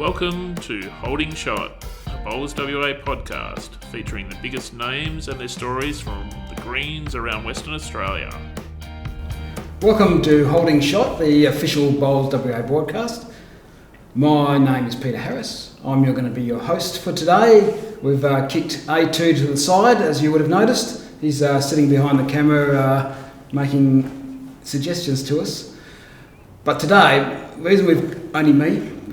Welcome to Holding Shot, a Bowls WA podcast featuring the biggest names and their stories from the greens around Western Australia. Welcome to Holding Shot, the official Bowls WA broadcast. My name is Peter Harris. I'm going to be your host for today. We've kicked A2 to the side, as you would have noticed. He's sitting behind the camera making suggestions to us. But today, the reason we've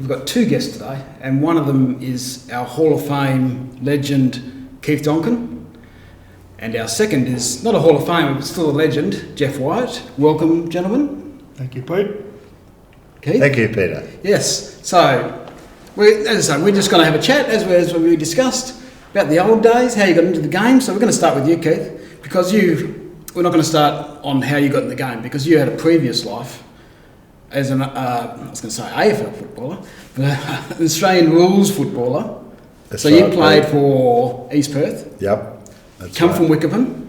got two guests today, and one of them is our Hall of Fame legend, Keith Doncon. And our second is not a Hall of Fame, but still a legend, Geoff Whyatt. Welcome, gentlemen. Thank you, Pete. Keith? Thank you, Peter. Yes, so we're just going to have a chat, as we discussed, about the old days, how you got into the game. So we're going to start with you, Keith, because we're not going to start on how you got in the game, because you had a previous life as an, AFL footballer, but an Australian rules footballer. That's so right, you played for East Perth. Yep. Come from Wickerton.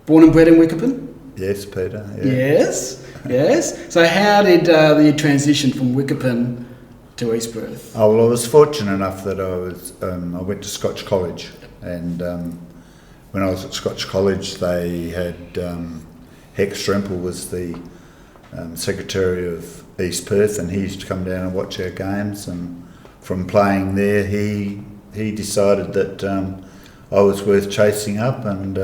Born and bred in Wickerton. Yes, Peter. Yeah. Yes. So how did you transition from Wickerton to East Perth? Oh, well, I was fortunate enough that I went to Scotch College, and when I was at Scotch College, they had Heck Stremple was the secretary of East Perth, and he used to come down and watch our games. And from playing there, he decided that I was worth chasing up, and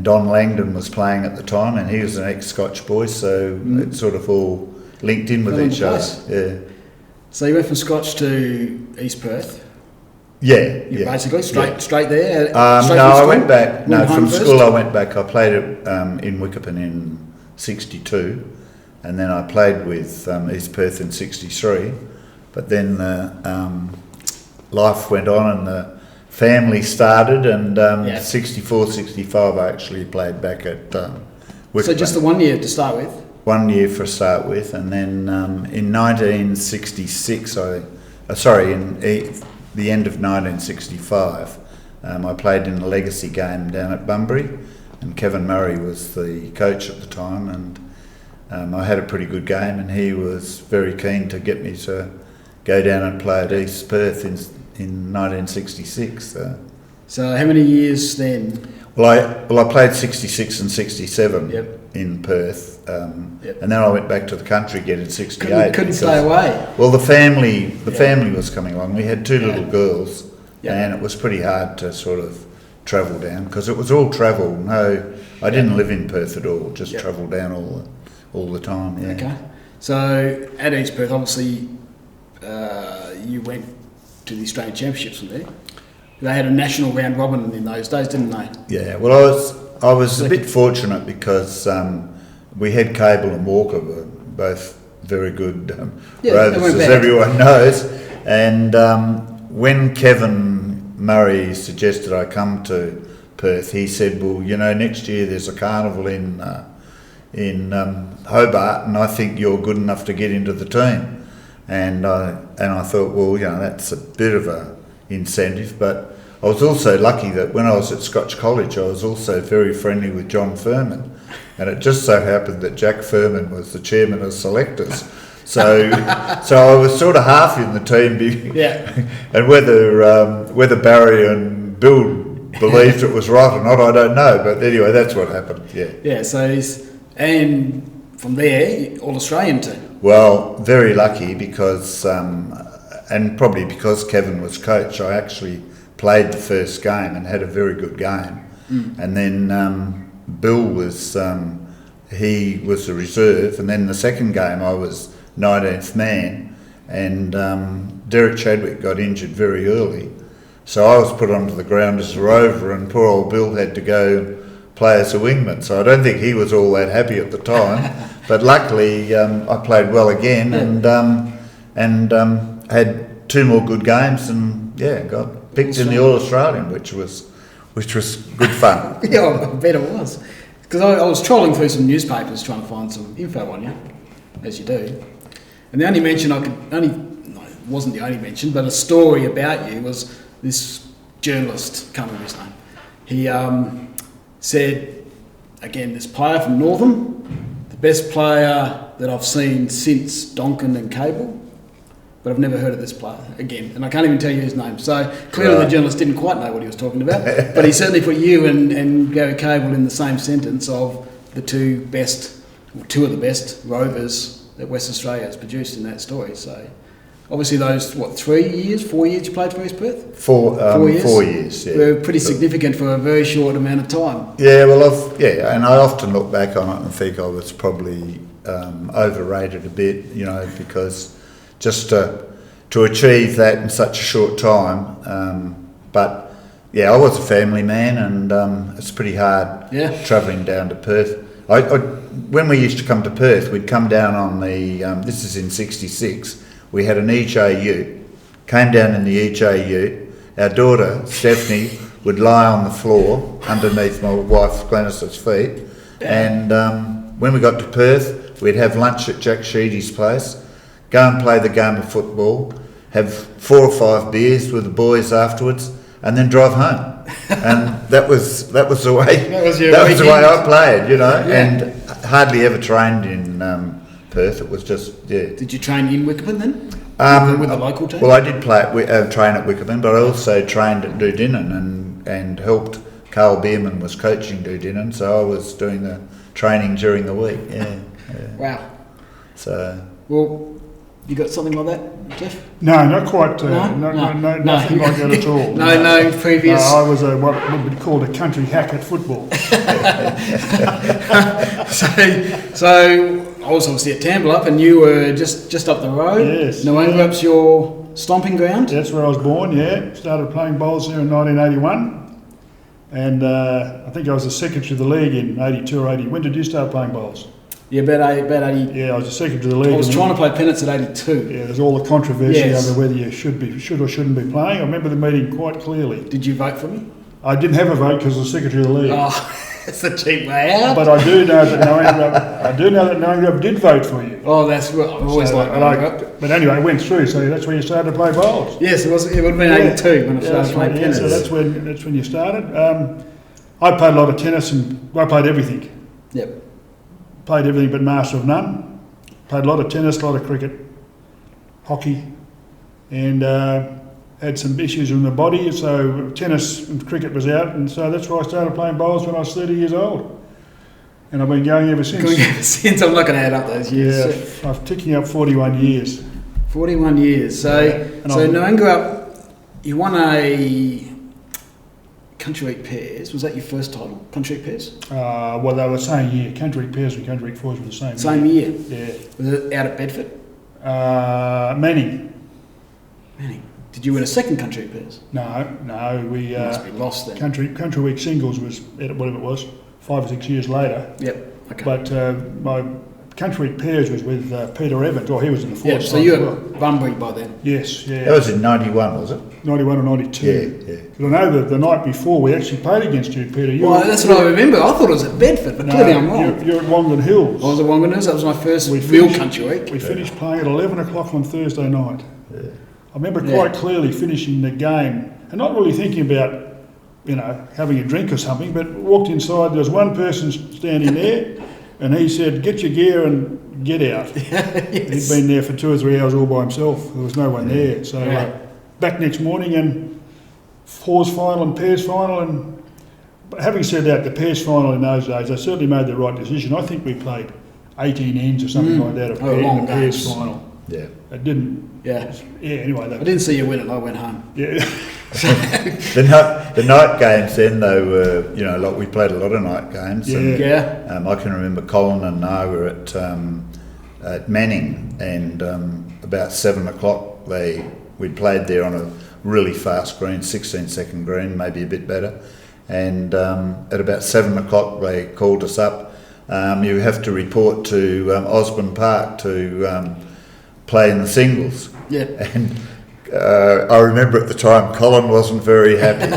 Don Langdon was playing at the time, and he was an ex-Scotch boy, so it sort of all linked in with each other. Yeah. So you went from Scotch to East Perth. Yeah. Basically straight there. I went back. No, from school I went back. I played in Wickerton in '62, and then I played with East Perth in '63. But then life went on, and the family started, and 64, 65 I actually played back at Wickerton. So just the 1 year to start with? 1 year for a start with, and then in 1966, in the end of 1965, I played in a legacy game down at Bunbury, and Kevin Murray was the coach at the time, and I had a pretty good game, and he was very keen to get me to go down and play at East Perth in 1966. So how many years then? Well, I played 66 and 67 in Perth, and then I went back to the country again in 68. Couldn't stay away. Well, the family was coming along. We had two little girls, and it was pretty hard to sort of travel down, because it was all travel. No, I didn't live in Perth at all. Just travel down all the time. Yeah. Okay. So at East Perth, obviously, you went to the Australian Championships from there. They had a national round robin in those days, didn't they? Yeah. Well, I was a bit fortunate because we had Cable and Walker, were both very good rovers, as everyone knows. And when Kevin Murray suggested I come to Perth, he said, "Well, next year there's a carnival in Hobart, and I think you're good enough to get into the team." And I thought, well, that's a bit of a incentive, but I was also lucky that when I was at Scotch College, I was also very friendly with John Furman, and it just so happened that Jack Furman was the chairman of selectors. So I was sort of half in the team, and whether Barry and Bill believed it was right or not, I don't know. But anyway, that's what happened. Yeah. Yeah. So and from there, all Australian team. Well, very lucky because, and probably because Kevin was coach, I actually played the first game and had a very good game. And then Bill was, he was a reserve, and then the second game I was 19th man, and Derek Chadwick got injured very early. So I was put onto the ground as a rover, and poor old Bill had to go play as a wingman. So I don't think he was all that happy at the time. But luckily, I played well again, and had two more good games, and got picked in the All Australian, which was good fun. Yeah, I bet it was, because I was trolling through some newspapers trying to find some info on you, as you do. And the only mention it wasn't the only mention, but a story about you was this journalist, can't remember his name. He said, again, this player from Northern, the best player that I've seen since Doncon and Cable, but I've never heard of this player again, and I can't even tell you his name. So clearly the journalist didn't quite know what he was talking about, but he certainly put you and Gary Cable in the same sentence of the two of the best rovers that West Australia has produced in that story. So obviously those, 4 years you played for East Perth? 4 years. 4 years, yeah. Were pretty significant for a very short amount of time. Yeah, well, and I often look back on it and think I was probably overrated a bit, because just to achieve that in such a short time. But yeah, I was a family man, and it's pretty hard travelling down to Perth. When we used to come to Perth, we'd come down on the, this is in 66, we had an EJ ute, came down in the EJ ute. Our daughter, Stephanie, would lie on the floor underneath my wife Glennis's feet. And when we got to Perth, we'd have lunch at Jack Sheedy's place, go and play the game of football, have 4 or 5 beers with the boys afterwards, and then drive home. And that was the way the way I played, and hardly ever trained in Perth. It was just Did you train in Wickerman then? With the local team? Well, I did train at Wickerman, but I also trained at Dudinnon and helped. Carl Bierman was coaching Dudinnon, so I was doing the training during the week. Yeah. Wow. So. Well, you got something like that, Geoff? No, not quite. Nothing like that at all. No previous. No, I was what would be called a country hack at football. So I was obviously at Tamblerup, and you were just up the road. Yes. Noangarup's your stomping ground. That's where I was born. Yeah, started playing bowls there in 1981, and I think I was the secretary of the league in 82 or 80. When did you start playing bowls? Yeah, about 80. Yeah, I was the secretary of the league. I was trying to play pennants at 82. Yeah, there's all the controversy over whether you should or shouldn't be playing. I remember the meeting quite clearly. Did you vote for me? I didn't have a vote because I was the secretary of the league. Oh, that's a cheap way out. But I do know that Noangarup did vote for you. Oh, that's what I've always liked Noangarup. But anyway, it went through, so that's when you started to play bowls. Yes, it would have been 82 when I started playing tennis. So that's when you started. I played a lot of tennis, and I played everything. Yep. Played everything but master of none. Played a lot of tennis, a lot of cricket, hockey, and had some issues in the body, so tennis and cricket was out, and so that's why I started playing bowls when I was 30 years old. And I've been going ever since. I'm not going to add up those years. Yeah, I'm ticking up 41 years. 41 years. So Noangarup, you won a Country Week Pairs. Was that your first title, Country Week Pairs? Well, they were the same year. Country Week Pairs and Country Week Fours were the same. Same year? Yeah. Was it out at Bedford? Manning. Did you win a second Country Week Pairs? No. We must be lost then. Country Week Singles was whatever it was, 5 or 6 years later. Yep. Okay. But my Country Week Pairs was with Peter Evans. He was in the fourth. Yeah. So you were at Bunbury by then. Yes. Yeah. That was in 91, was it? 91 or 92. Yeah. Because I know that the night before we actually played against you, Peter. That's what I remember. I thought it was at Bedford, but clearly I'm wrong. You're at Wongan Hills. I was at Wongan Hills. That was my first real Country Week. We finished playing at 11 o'clock on Thursday night. Yeah. I remember quite clearly finishing the game and not really thinking about, having a drink or something, but walked inside. There was one person standing there, and he said, "Get your gear and get out." Yes. He'd been there for 2 or 3 hours all by himself. There was no one there. So back next morning and fours final and pairs final. And having said that, the pairs final in those days, I certainly made the right decision. I think we played 18 ends or something like that of the pairs final. Yeah. It didn't. Yeah. Anyway, I didn't see you win it. I went home. Yeah. The night games then, though, were like we played a lot of night games. Yeah. And, I can remember Colin and I were at Manning, and about 7 o'clock we'd played there on a really fast green, 16-second green, maybe a bit better. And at about 7 o'clock they called us up. You have to report to Osborne Park to play in the singles. Yeah. And I remember at the time Colin wasn't very happy.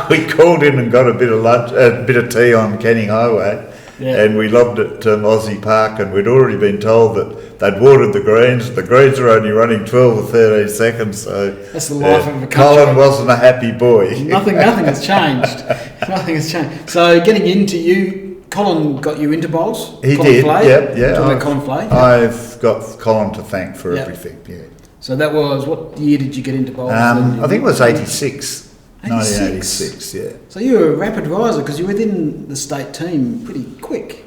We called in and got a bit of lunch, a bit of tea on Canning Highway, and we lobbed at Aussie Park, and we'd already been told that they'd watered the greens. The greens are only running 12 or 13 seconds, so that's the life of a country. Colin wasn't a happy boy. Nothing has changed. Nothing has changed. So getting into you, Colin got you into bowls? He Colin did, Flay? yeah. Colin Flay? I've got Colin to thank for everything, yeah. So that was, what year did you get into bowling? I think it was 86. 86? 1986, yeah. So you were a rapid riser because you were within the state team pretty quick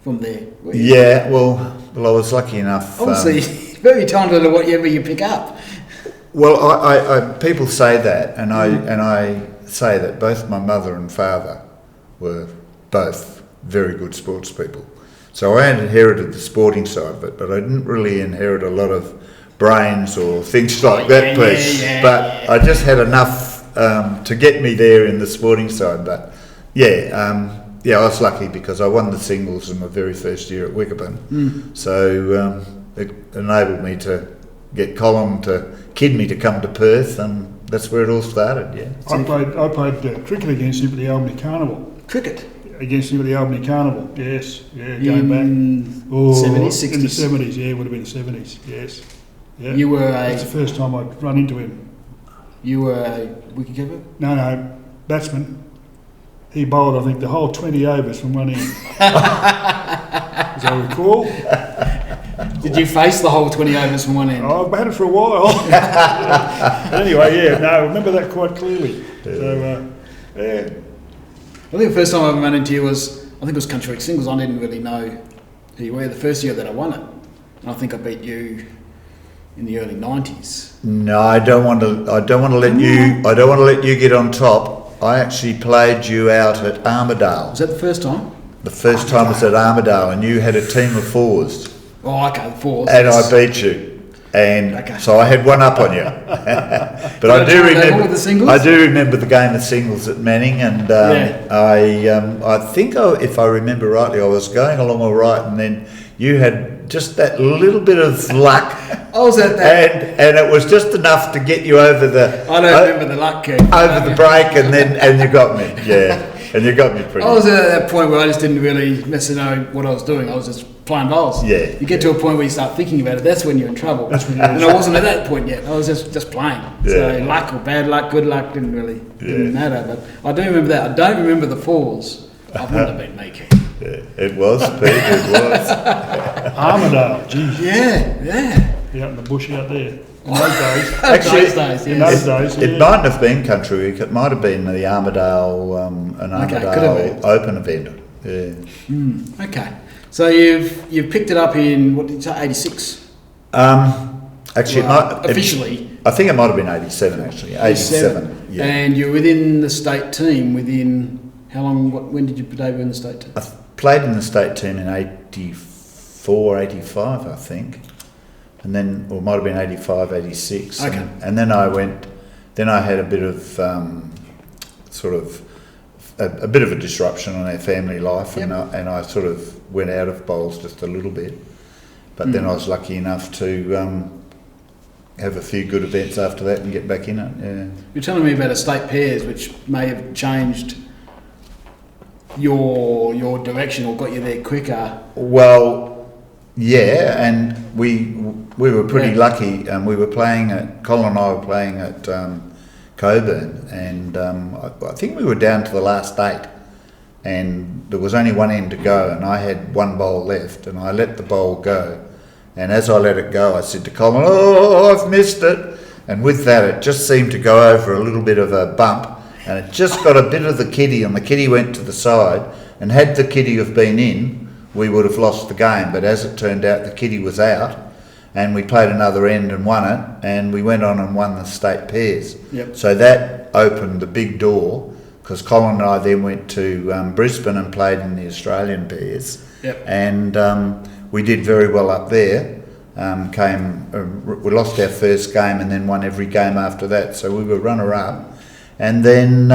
from there. Weren't you? Yeah, well, I was lucky enough. Obviously, very talented at whatever you pick up. Well, I people say that, and I say that both my mother and father were both very good sports people. So I had inherited the sporting side of it, but I didn't really inherit a lot of brains or things like that piece. But I just had enough to get me there in the sporting side. But I was lucky because I won the singles in my very first year at Wickerburn. So it enabled me to get Colin to kid me to come to Perth, and that's where it all started. Yeah. I played cricket against him at the Albany Carnival. Cricket? Against him at the Albany Carnival, yes. Yeah, going in back. 70s, 60s? In the 70s, yeah, it would have been the 70s, yes. Yeah. You were That's the first time I'd run into him. You were a wicketkeeper? No, batsman. He bowled, I think, the whole 20 overs from one end. As I recall. Did you face the whole 20 overs from one end? I've had it for a while. Anyway, yeah, no, I remember that quite clearly. So, yeah. I think the first time I ever ran into you was, I think it was Country Week Singles. I didn't really know who you were the first year that I won it. And I think I beat you in the early 90s. No, I don't want to let you get on top. I actually played you out at Armidale. Was that the first time? The first time was at Armidale, and you had a team of fours. Oh, okay, fours. And I beat you. And so I had one up on you. But I do remember the game of singles at Manning, and I think if I remember rightly, I was going along all right, and then you had just that little bit of luck. I was at that, and it was just enough to get you over the. I don't remember the luck curve. Over the break, and you got me. Yeah, and you got me pretty. I was at that point where I just didn't really necessarily know what I was doing. I was just playing bowls. Yeah. You get to a point where you start thinking about it. That's when you're in trouble. That's when you're in and I wasn't at that point yet. I was just playing. Yeah. So luck or bad luck, good luck didn't matter. But I do remember that. I don't remember the falls. I wouldn't have been me. Yeah, it was, Pete. It was. Armidale, geez. Yeah. Out in the bush out there. In those days. Actually, In those days, yeah. It mightn't have been Country Week. It might have been the Armidale Open event. Yeah. Okay. So you've picked it up in, what did you say, 86? Actually, officially. I think it might have been 87. Actually, 87. Yeah. And you're within the state team. Within how long? When did you debut in the state team? I played in the state team in 84, 85, I think, and then, or it might have been 85, 86. Okay. And then I went. Then I had a bit of a bit of a disruption on our family life, and I sort of went out of bowls just a little bit. But then I was lucky enough to have a few good events after that and get back in it. Yeah. You're telling me about a state pairs, which may have changed your direction or got you there quicker. Well, yeah, and we were pretty lucky. We were playing at Colin and I were playing at Coburn, and I think we were down to the last 8, and there was only one end to go, and I had one bowl left, and I let the bowl go, and as I let it go, I said to Colin, "Oh, I've missed it," and with that, it just seemed to go over a little bit of a bump, and it just got a bit of the kiddie, and the kiddie went to the side, and had the kiddie have been in, we would have lost the game, but as it turned out, the kiddie was out. And we played another end and won it, and we went on and won the state pairs. Yep. So that opened the big door, because Colin and I then went to Brisbane and played in the Australian pairs. Yep. And we did very well up there. We lost our first game and then won every game after that, so we were runner-up. And then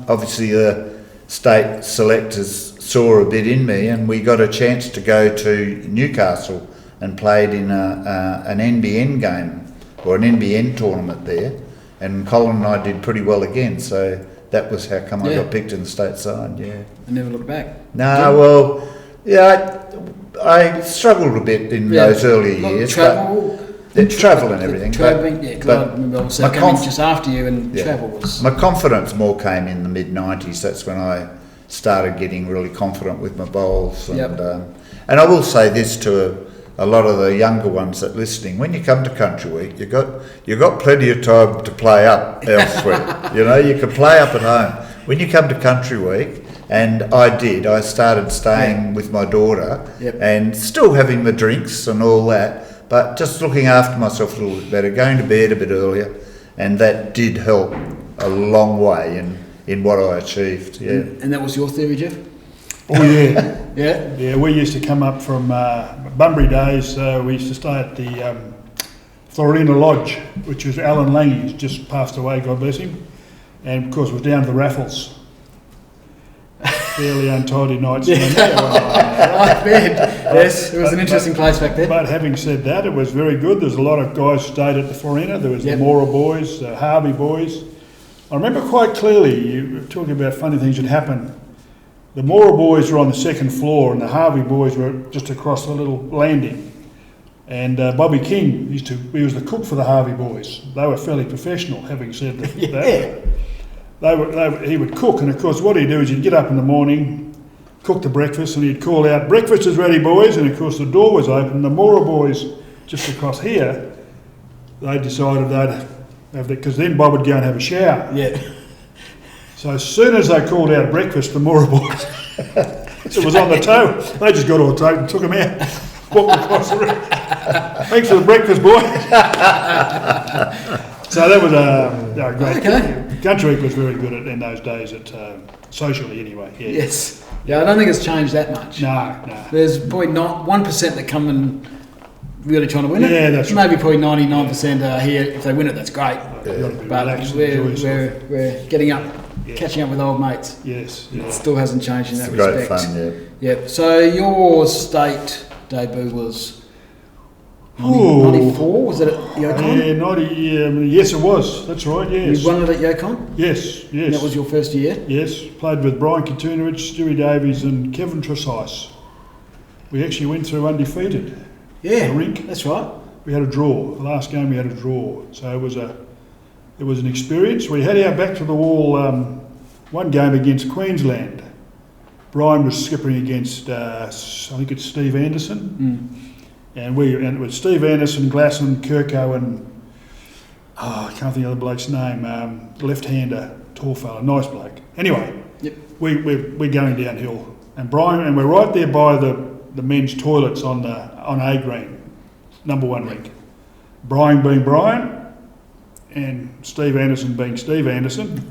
obviously the state selectors saw a bit in me, and we got a chance to go to Newcastle and played in an NBN game, or an NBN tournament there, and Colin and I did pretty well again, so that was how come I got picked in the state side, yeah. I never looked back. No, well, yeah, I struggled a bit in those earlier years. Travel and everything. Travelling, yeah, because I remember also coming just after you, and travel was... My confidence more came in the mid-90s, that's when I started getting really confident with my bowls, and I will say this to a lot of the younger ones that listening, when you come to Country Week, you got plenty of time to play up elsewhere. You can play up at home. When you come to Country Week, and I started staying with my daughter and still having the drinks and all that, but just looking after myself a little bit better, going to bed a bit earlier, and that did help a long way in what I achieved. Yeah. And that was your theory, Geoff? Oh yeah. Yeah. Yeah, we used to come up from Bunbury days. We used to stay at the Florina Lodge, which was Alan Lang, who's just passed away, God bless him. And of course, it was down to the Raffles. Fairly untidy nights. I bet. Yes, it was an interesting place back then. But having said that, it was very good. There's a lot of guys who stayed at the Florina. There was the Mora boys, the Harvey boys. I remember quite clearly, you were talking about funny things that happened. The Mora boys were on the second floor and the Harvey boys were just across the little landing. And Bobby King he was the cook for the Harvey boys. They were fairly professional, having said that. He would cook, and of course what he'd do is he'd get up in the morning, cook the breakfast, and he'd call out, "Breakfast is ready, boys," and of course the door was open. The Mora boys, just across here, they decided they'd have because then Bob would go and have a shower. Yeah. So as soon as they called out breakfast, the Mora boys, it was on the toe. They just got all the tape and took them out, walked across the room. Thanks for the breakfast, boy. So that was a great. Okay. Country Week was very good in those days, socially anyway. Yeah. Yes. Yeah, I don't think it's changed that much. No. There's probably not 1% that come and really trying to win it. Yeah, that's right. Maybe probably 99% are here. If they win it, that's great. But we're getting up, catching up with old mates. Yes. It still hasn't changed in that It's respect. great fun, Yeah. So your state debut was 94? Was it at Yokon? Yeah, 90. Yes, it was. That's right. Yes. You won it at Yokon? Yes. And that was your first year? Yes. Played with Brian Katunovich, Stewie Davies, and Kevin Tresice. We actually went through undefeated. Yeah. The rink. That's right. We had a draw. The last game we had a draw, so it was an experience. We had our back to the wall. One game against Queensland. Brian was skippering against I think it's Steve Anderson, and it was Steve Anderson, Glasson, Kirko, and I can't think of the bloke's name. Left-hander, tall fella, nice bloke. Anyway, we're going downhill, and we're right there by the men's toilets on A Green, number one rink. Brian being Brian, and Steve Anderson being Steve Anderson.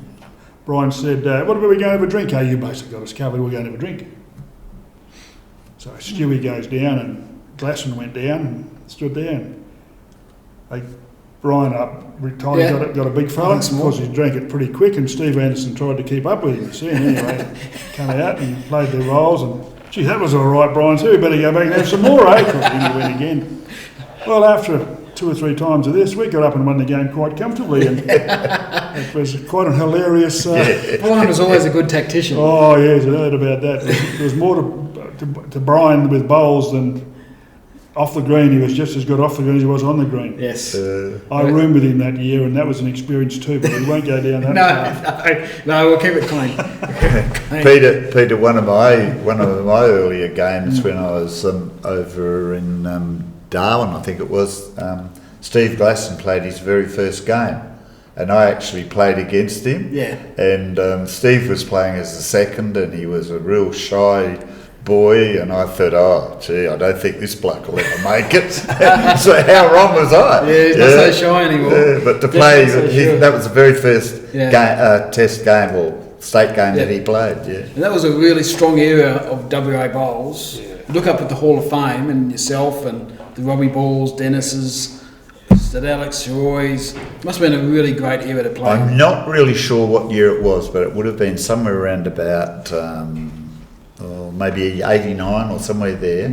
Brian said, "What about we go and have a drink?" "Oh, you basically got us covered. We're going to have a drink." So Stewie goes down, and Glasson went down and stood there. And Brian got a big fella. Of course, he drank it pretty quick, and Steve Anderson tried to keep up with him. So anyway, come out and played their roles, and gee, that was all right, Brian. So we better go back and have some more, eh? And he went again. Well, after 2 or 3 times of this, we got up and won the game quite comfortably, and it was quite an hilarious. Brian was always a good tactician. Oh yes, I heard about that. There was more to Brian with bowls than off the green. He was just as good off the green as he was on the green. Yes. I roomed with him that year, and that was an experience too. But we won't go down that path. No, we'll keep it clean. Peter, one of my earlier games when I was over in Darwin, I think it was, Steve Glasson played his very first game, and I actually played against him. Yeah. And Steve was playing as the second, and he was a real shy boy, and I thought, oh, gee, I don't think this bloke will ever make it. So how wrong was I? Yeah, he's not so shy anymore. Yeah, but to play, that was the very first test game or state game that he played. Yeah. And that was a really strong era of WA bowls. Yeah. Look up at the Hall of Fame, and yourself and the Robbie Balls, Dennis's, St Alex Roy's. Must have been a really great era to play. I'm not really sure what year it was, but it would have been somewhere around about maybe 89 or somewhere there.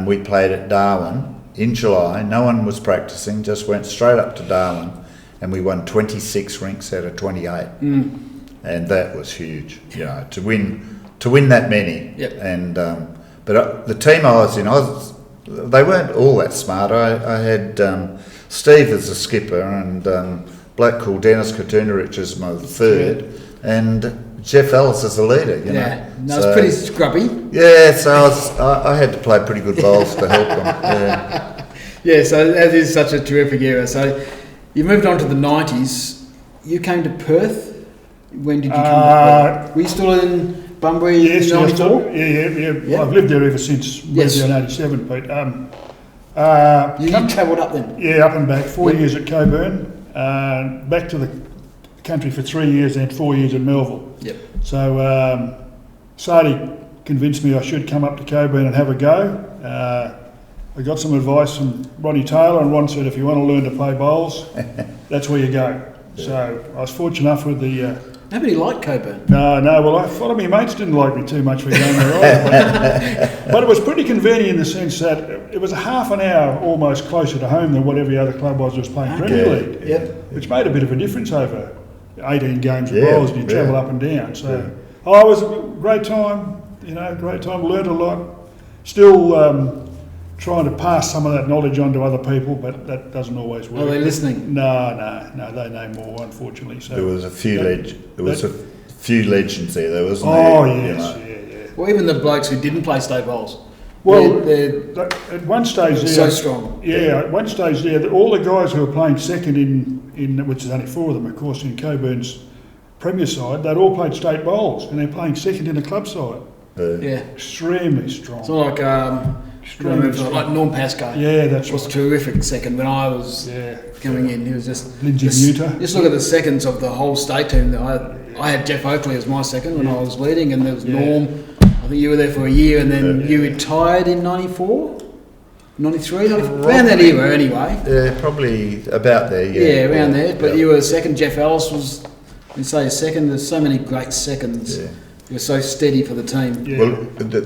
We played at Darwin in July. No one was practicing, just went straight up to Darwin, and we won 26 rinks out of 28. And that was huge, to win that many. Yep. And but the team I was in, they weren't all that smart. I had Steve as the skipper, and a bloke called Dennis Katunovich as my third, and Geoff Ellis as a leader, you know. Yeah, no, it's pretty scrubby. Yeah, so I had to play pretty good bowls to help them. Yeah. Yeah, so that is such a terrific era. So you moved on to the 90s. You came to Perth. When did you come to Perth? Were you still in Bunbury Yes, in 94? yeah. I've lived there ever since Yes. moved there in 87, Pete. You travelled up then? Yeah, up and back. 4 years at Coburn, back to the country for 3 years, then 4 years in Melville. Yep. So Sadie convinced me I should come up to Coburn and have a go. I got some advice from Ronnie Taylor, and Ron said, if you want to learn to play bowls, that's where you go. So I was fortunate enough with the... Nobody liked Coburn. No, well, I thought my mates didn't like me too much for going there either. But it was pretty convenient in the sense that it was a half an hour almost closer to home than what every other club was playing Premier League. Yep. Which made a bit of a difference over 18 games of Yeah, bowls and you travel up and down. So it was a great time, learned a lot. Still trying to pass some of that knowledge on to other people, but that doesn't always work. Are they listening? No, they know more, unfortunately. So There was a few legends there, wasn't Oh, there? yes, You know. yeah. Well, even the blokes who didn't play state bowls. Well, they're at one stage there, so strong. Yeah, at one stage there, all the guys who were playing second in which is only four of them, of course, in Coburn's Premier side, they'd all played state bowls, and they're playing second in the club side. Yeah. Extremely strong. It's not like like Norm Pascoe. Yeah, that's was right. terrific second when I was coming in. He was just Lindsay Muter. Just look at the seconds of the whole state team. I had Geoff Oakley as my second when I was leading, and there was Norm. I think you were there for a year, and then you retired in 94, 93, around that era anyway. Yeah, probably about there. Yeah, around there. But you were second. Geoff Ellis was. You say second. There's so many great seconds. Yeah. You were so steady for the team. Yeah.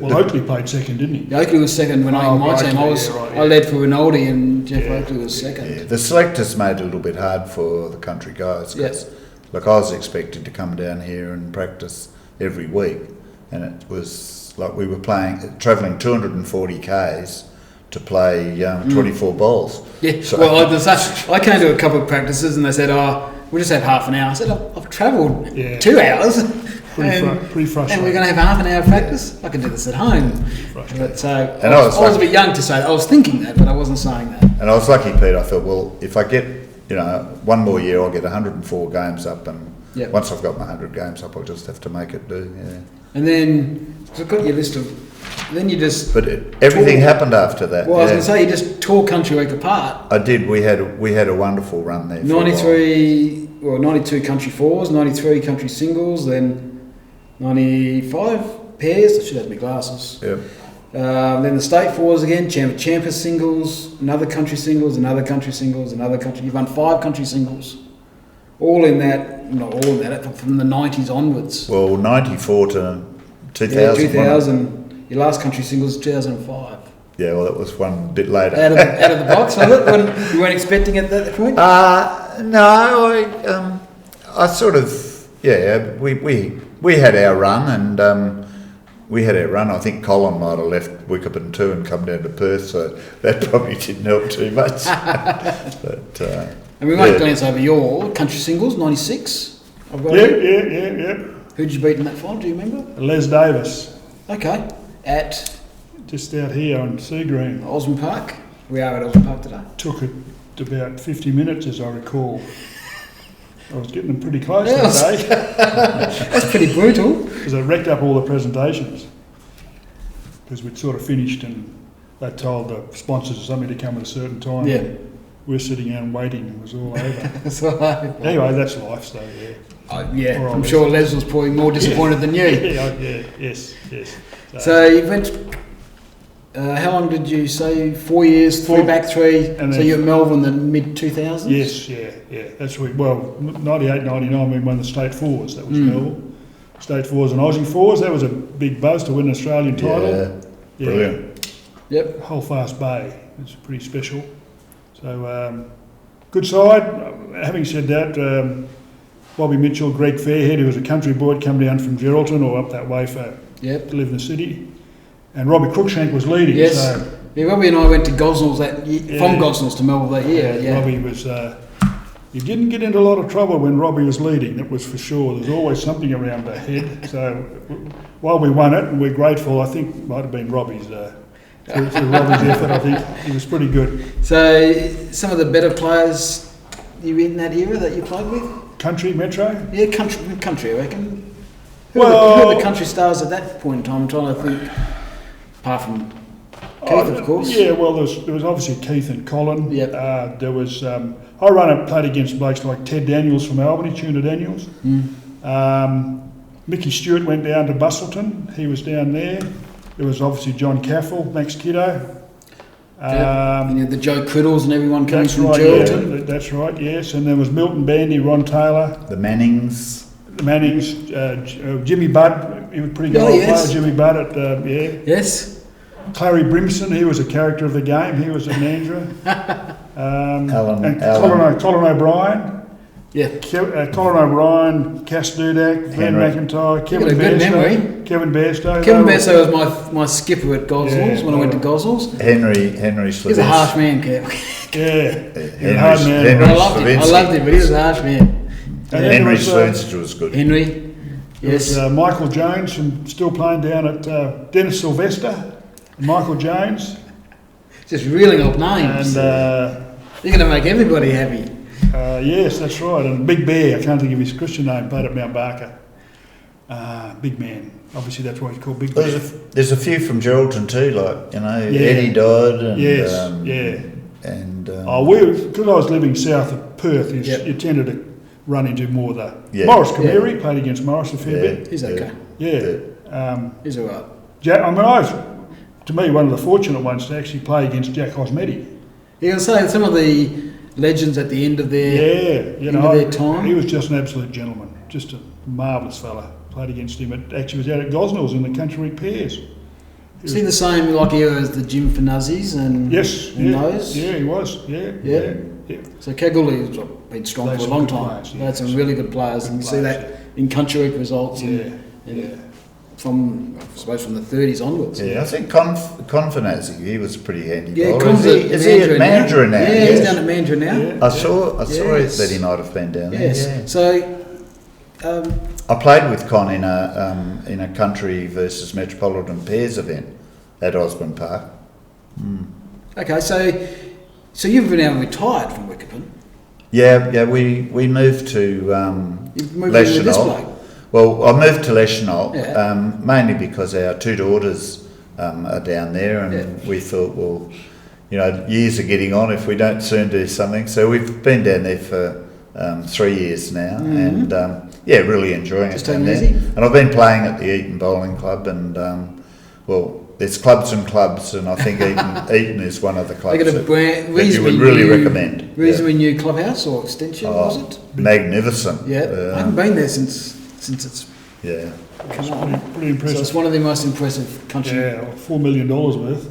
Well, Oakley played second, didn't he? Oakley was second when I in my team. I led for Rinaldi, and Geoff Oakley was second. Yeah, the selectors made it a little bit hard for the country guys. Cause, like, I was expected to come down here and practice every week, and it was like we were travelling 240 k's to play 24 bowls. Yeah. So, Well, I came to a couple of practices, and they said, "Oh, we'll just have half an hour." I said, "I've travelled 2 hours." Pretty frustrating. And we're going to have half an hour of practice? I can do this at home. But And I was a bit young to say that. I was thinking that, but I wasn't saying that. And I was lucky, Pete. I thought, well, if I get, one more year, I'll get 104 games up, and once I've got my 100 games up, I'll just have to make it do. Yeah. And then so I've got your list of. Then you just. But everything happened after that. Well, I was going to say you just tore Country Week apart. I did. We had a wonderful run there. 92 country fours, 93 country singles, then 95 pairs. I should have my glasses. Yep. Then the state fours again, Champa singles, another country singles, another country singles, another country. You've won 5 country singles. All in that, not all in that, from the 90s onwards. Well, 94 to 2000. Yeah, 2000. Your last country singles was 2005. Yeah, well, that was one bit later. Out of the box, was it? When you weren't expecting it at that point? No, I sort of, we had our run, and I think Colin might have left Wickerburn too and come down to Perth, so that probably didn't help too much. But and we might glance over your country singles, 96. I've got Yeah. Who'd you beat in that final? Do you remember? Les Davis. Okay. At Just out here on Seagreen. Osmond Park. We are at Osmond Park today. Took it about 50 minutes, as I recall. I was getting them pretty close Yeah, that day. That's pretty brutal. Because I wrecked up all the presentations. Because we'd sort of finished and they told the sponsors or something to come at a certain time. Yeah. We're sitting around waiting, it was all over. That's all right. Anyway, that's life, so Yeah, Or I'm sure Les was probably more disappointed than you. Yes. So you went. How long did you say? 4 years, 3 back 3. And So then- you're at Melbourne in the mid 2000s. Yes, yeah. That's we 98, 99 we won the state fours. That was Melbourne. State fours and Aussie fours. That was a big buzz to win an Australian title. yeah, brilliant. Yep. Holfast Bay. It's pretty special. So good side. Having said that, Bobby Mitchell, Greg Fairhead, who was a country boy, had come down from Geraldton or up that way to live in the city, and Robbie Cruikshank was leading. Yes. So, Robbie and I went to Gosnells that year, from Gosnells to Melbourne that year. Yeah. Robbie was he didn't get into a lot of trouble when Robbie was leading, that was for sure. There's always something around the head. So while we won it, and we're grateful, I think it might have been Robbie's, through Robbie's effort, I think he was pretty good. So some of the better players you in that era that you played with? Country, Metro? Yeah, country, I reckon. Who Well, are the country stars at that point in time? I'm trying to think, apart from Keith, of course. Yeah, well, there was obviously Keith and Colin. Yep. There was, I played against blokes like Ted Daniels from Albany, Tuna Daniels. Mickey Stewart went down to Bustleton. He was down there. There was obviously John Caffell, Max Kiddo. And you had the Joe Criddles and everyone coming That's from right, Geraldton. yeah, that's right, yes. And there was Milton Bandy, Ron Taylor, The Mannings. the Mannings, Jimmy Budd. He was a pretty good old yes. player, Jimmy Budd at, Yes. Clary Brimson, he was a character of the game. He was at Mandurah. Alan. Colin O'Brien. Yeah. Colin O'Brien, Cass Dudak, Glenn Henry. McIntyre, got a good memory. Kevin Bairstow. Kevin Bairstow was my skipper at Gosnells when I went to Gosnells. Henry He's a harsh man, Kev. Yeah, he's a hard man. Henry I loved him, but he was a harsh man. And then Henry there Slinsage was good. Henry, There yes. was Michael Jones, still playing down at Dennis Sylvester. Michael Jones. Just reeling off names. And You're going to make everybody happy. yes, that's right. And Big Bear, I can't think of his Christian name, played at Mount Barker. Big man. Obviously, that's why he's called Big Bear. There's a few from Geraldton too, like, Yeah. Eddie Dodd and... Yes, yeah. And... Because I was living south of Perth, Yep. you tended to run into more of the... Yeah. Morris Cameri played against Morris a fair bit. He's okay. Yeah. He's all right. I was, to me, one of the fortunate ones to actually play against Jack Hosmeti. You can say some of the legends at the end of their their time. He was just an absolute gentleman, just a marvellous fella. Played against him. Actually was out at Gosnells in the Country Week Pairs. Is he the same like era as the Jim Finuzzies and Yes, and those? yeah, he was. Yeah. So Kalgoorlie's been strong They've for a some long good time. players, They yeah. had some really good players, and you see players, that in Country Week results. And from I suppose from the 30s onwards. Yeah, I think Confinazzi, he was a pretty handy Yeah, bowler. Con's Is he at Mandurah now? Yeah, he's down at Mandurah now. Yeah. I saw Yes. that he might have been down Yes. there. Yeah. So. I played with Con in a country versus metropolitan pairs event at Osborne Park. Okay, so you've been now retired from Wickerton. Yeah, we moved to You've moved in with this bloke. Leschenault. Well, I moved to Leschenault Yeah. mainly because our two daughters are down there, and we thought, well, years are getting on if we don't soon do something. So we've been down there for 3 years now, and really enjoying Just it down taking there. it easy? And I've been playing at the Eton Bowling Club, and there's clubs and clubs, and I think Eton is one of the clubs They got a that you reasonably would really new, recommend. Reasonably new clubhouse or extension, was it? Magnificent. Yeah, I haven't been there since it's Yeah. come on. Pretty So impressive. it's one of the most impressive country. Yeah, $4 million worth.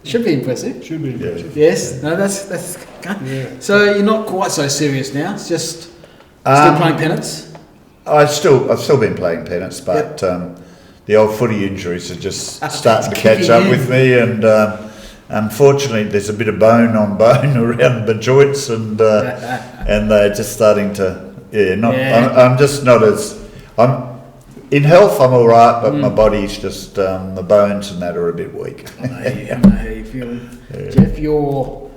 Should be impressive. Should be impressive. Yes. No, that's. Yeah. So you're not quite so serious now. It's just still playing pennants. I've still been playing pennants, but the old footy injuries are just starting to catch kicking up in. with me, and unfortunately, there's a bit of bone on bone around the joints, and they're just starting to. I'm just not as. In health, I'm all right, but my body's just the bones and that are a bit weak. I know how you're feeling. Geoff, you're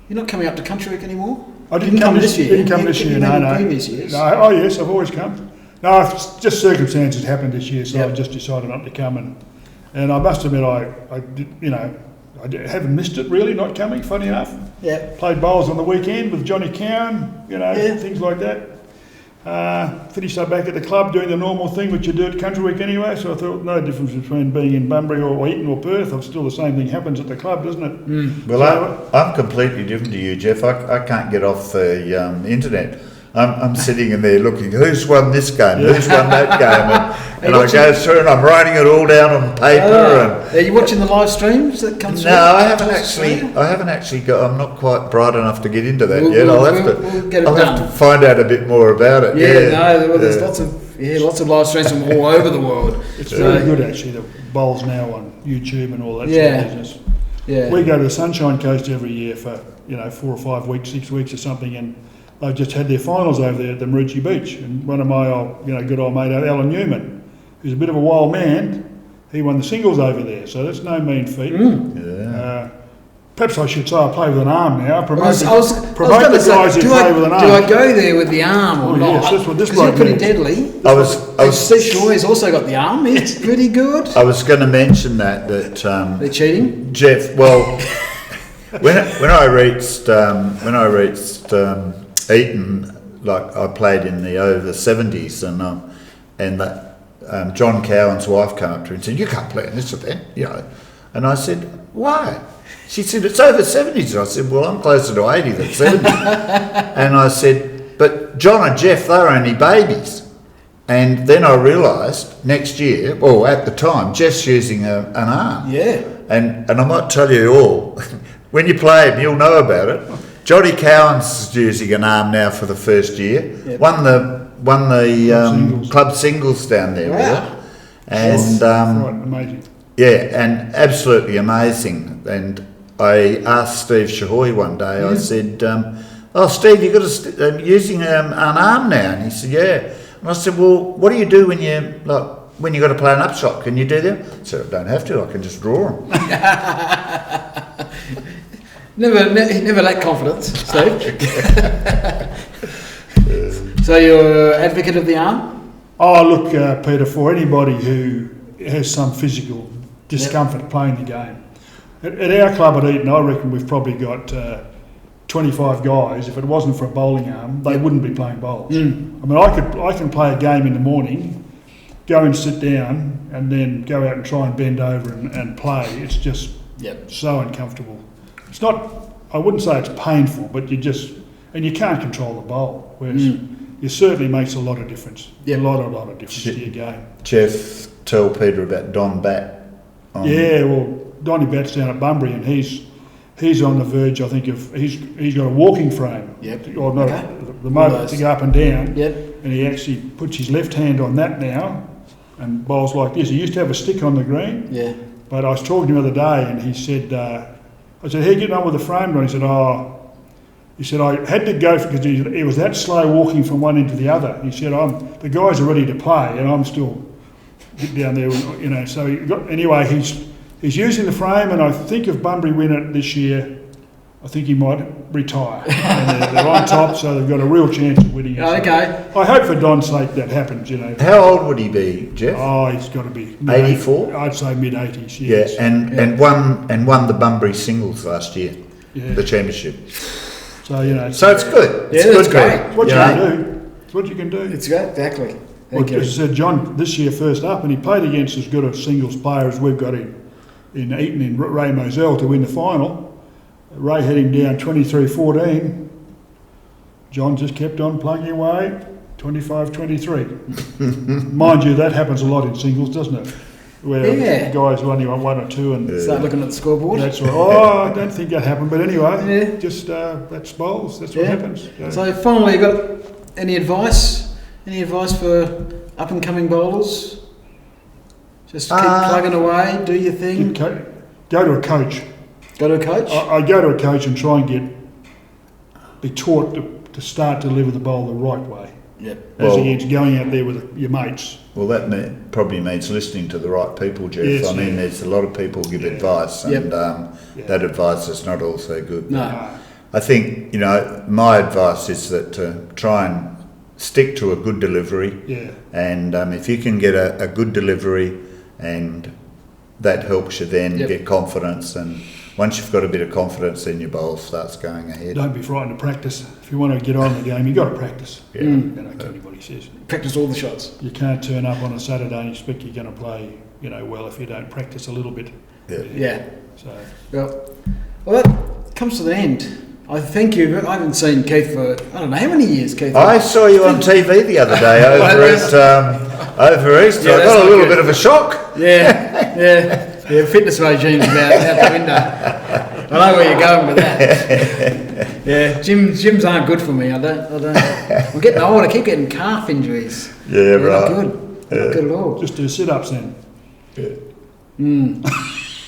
not coming up to Country Week anymore? I didn't come this year. Didn't come You- this you year. didn't No. in previous years. No. Oh yes, I've always come. No, it's just circumstances happened this year, so Yep. I just decided not to come. And I must admit, I did, haven't missed it really, not coming. Funny enough, Yeah. played bowls on the weekend with Johnny Cowan. Yeah. Things like that. Finished up back at the club doing the normal thing which you do at Country Week anyway. So I thought no difference between being in Bunbury or Eton or Perth. I'm still the same thing happens at the club, doesn't it? Well, I'm completely different to you, Geoff. I can't get off the internet. I'm sitting in there looking, who's won this game, who's won that game, and I go through and I'm writing it all down on paper. Are you watching the live streams that come through? No, I haven't actually got. I'm not quite bright enough to get into that yet. We'll get it I'll done. have to find out a bit more about it. There's lots of live streams from all over the world. It's very good actually. The bowls now on YouTube and all that sort of business. Yeah. We go to the Sunshine Coast every year for 4 or 5 weeks, 6 weeks or something, and they've just had their finals over there at the Maroochy Beach. And one of my good old mate, Alan Newman, who's a bit of a wild man, he won the singles over there. So that's no mean feat. Perhaps I should say I play with an arm now. Promote the guys who play with an arm. Do I go there with the arm or not? Yes, that's what this bloke bloke pretty means. deadly. Steve Shaw's also got the arm. It's pretty good. I was going to mention that they're cheating. Geoff. Well, when I reached Eton, like I played in the over 70s, and that John Cowan's wife came up to me and said, "You can't play in this event," and I said, "Why?" She said, "It's over 70s." And I said, "Well, I'm closer to 80 than 70." And I said, "But John and Geoff, they're only babies." And then I realised next year, well, at the time, Geoff's using an arm. Yeah. And I might tell you all, when you play him, you'll know about it. Johnny Cowan's using an arm now for the first year. Yep. Won the club singles down there. Wow. And right, amazing. yeah, and absolutely amazing. And I asked Steve Shahoy one day, I said, "Oh, Steve, you've got using an arm now?" And he said, "Yeah." And I said, "Well, what do you do when you've got to play an upshot? Can you do that?" I said, "I don't have to, I can just draw them." Never lack confidence, Steve. So you're an advocate of the arm? Oh, look, Peter, for anybody who has some physical discomfort playing the game, at our club at Eton, I reckon we've probably got 25 guys. If it wasn't for a bowling arm, they wouldn't be playing bowls. I mean, I can play a game in the morning, go and sit down, and then go out and try and bend over and play. It's just so uncomfortable. It's not, I wouldn't say it's painful, but you can't control the bowl, whereas it certainly makes a lot of difference. A lot of difference to your game. Geoff, tell Peter about Don Bat. Well, Donny Bat's down at Bunbury, and he's on the verge, I think, of he's got a walking frame, or not the motor to go up and down, and he actually puts his left hand on that now and bowls like this. He used to have a stick on the green, but I was talking to him the other day, and he said, I said, "How are you getting on with the frame?" And he said, "I had to go because he was that slow walking from one end to the other." He said, "The guys are ready to play, and I'm still down there, So anyway, he's using the frame, and I think if Bunbury win it this year, I think he might retire. And they're on top, so they've got a real chance of winning it. Okay. I hope for Don's sake that happens, How old would he be, Geoff? Oh, he's got to be 84. I'd say mid-80s. Yes. Yeah, and won the Bunbury singles last year, the championship. So So it's good. Yeah, it's that's great. It's what you can do. It's what you can do. It's great, exactly. Well, as I said, John this year first up, and he played against as good a singles player as we've got in Eton, in Ray Moselle, to win the final. Ray had him down 23-14. John just kept on plugging away, 25-23. Mind you, that happens a lot in singles, doesn't it? Where guys only want 1 or 2 and start looking at the scoreboard. That's right. I don't think that happened, but anyway, just that's bowls. That's what happens. So finally, you got any advice? Any advice for up and coming bowlers? Just keep plugging away, do your thing. Go to a coach. Go to a coach? I go to a coach and try and be taught to start to deliver the bowl the right way. As against going out there with your mates. Well, that probably means listening to the right people, Geoff. Yes, there's a lot of people who give advice, and that advice is not all so good. No. I think, my advice is that try and stick to a good delivery. And if you can get a good delivery, and that helps you then get confidence, and once you've got a bit of confidence, then your bowl starts going ahead. Don't be frightened to practice. If you want to get on the game, you've got to practice. I don't care what anybody says. Practice all the shots. You can't turn up on a Saturday and expect you're going to play, well, if you don't practice a little bit. So. Well, that comes to the end. I thank you. I haven't seen Keith for, I don't know how many years, Keith. I saw you on TV the other day over East. I got a little bit of a shock. Yeah, fitness regime's about out the window. I know where you're going with that. Gyms aren't good for me. I don't. I'm getting old. I keep getting calf injuries. Right. Not good. Not good at all. Just do sit-ups then.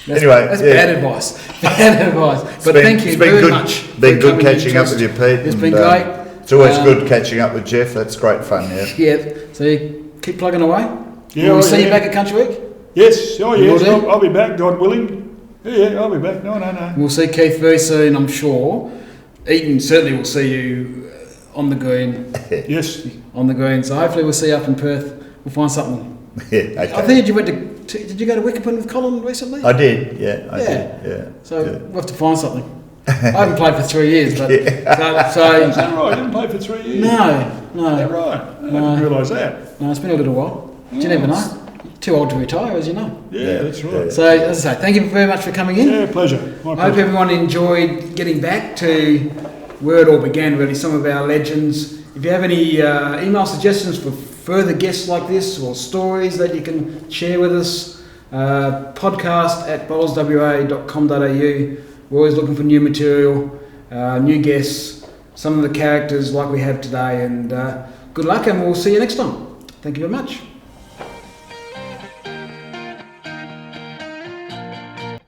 Anyway, that's bad advice. Bad advice. But thank you very much. It's been good catching up with you, Pete. It's been great. It's always good catching up with Geoff. That's great fun, yeah. Yeah. So you keep plugging away. Yeah, Will we see you back at Country Week? Yes. Oh, yes. will do? I'll be back, God willing. Yeah, I'll be back. No. We'll see Keith very soon, I'm sure. Eaton certainly will see you on the green. Yes. On the green. So hopefully we'll see you up in Perth. We'll find something. Yeah, okay. I think you went to did you go to Wickerton with Colin recently? I did, yeah. I did, yeah. So yeah. we'll have to find something. I haven't played for 3 years, but Is that right? You didn't play for 3 years? No. Is that right? I didn't realise that. No, it's been a little while. You never know. Too old to retire, as you know. Yeah, that's right. Yeah. So, as I say, thank you very much for coming in. Yeah, pleasure. My I hope pleasure. everyone enjoyed getting back to where it all began, really, some of our legends. If you have any email suggestions for further guests like this or stories that you can share with us, podcast@bowlswa.com.au. We're always looking for new material, new guests, some of the characters like we have today, and good luck, and we'll see you next time. Thank you very much.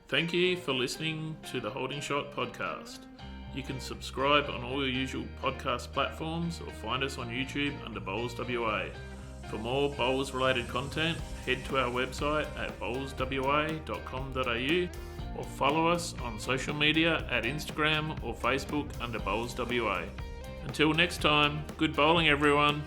Thank you for listening to the Holding Shot podcast. You can subscribe on all your usual podcast platforms or find us on YouTube under Bowls WA. For more Bowls related content, head to our website at bowlswa.com.au or follow us on social media at Instagram or Facebook under Bowls WA. Until next time, good bowling everyone.